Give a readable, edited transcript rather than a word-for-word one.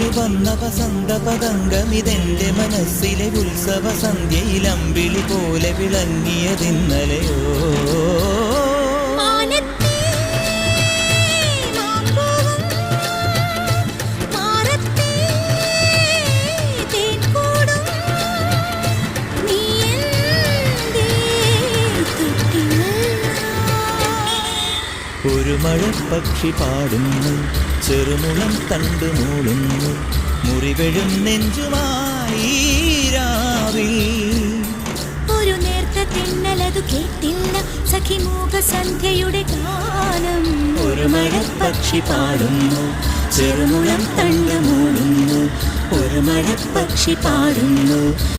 തേടി വന്ന വസന്ത പതംഗമിതെന്റെ മനസ്സിലെ ഉത്സവ സന്ധ്യയിൽ അമ്പിളി പോലെ വിളങ്ങിയതിന്നലെയോ. ഒരു മഴപ്പക്ഷി പാടുന്നു, ചെറുമുളം തണ്ടു മൂളുന്നു, മുറിവെഴും നെഞ്ചുമായി രാവിൽ. ഒരു നേർത്ത തിന്നലതു കേട്ടില്ല സഖിമൂക സന്ധ്യയുടെ ഗാനം. ഒരു മഴപ്പക്ഷി പാടുന്നു, ചെറുമുളം തണ്ടു മൂളുന്നു, ഒരു മഴപ്പക്ഷി പാടുന്നു.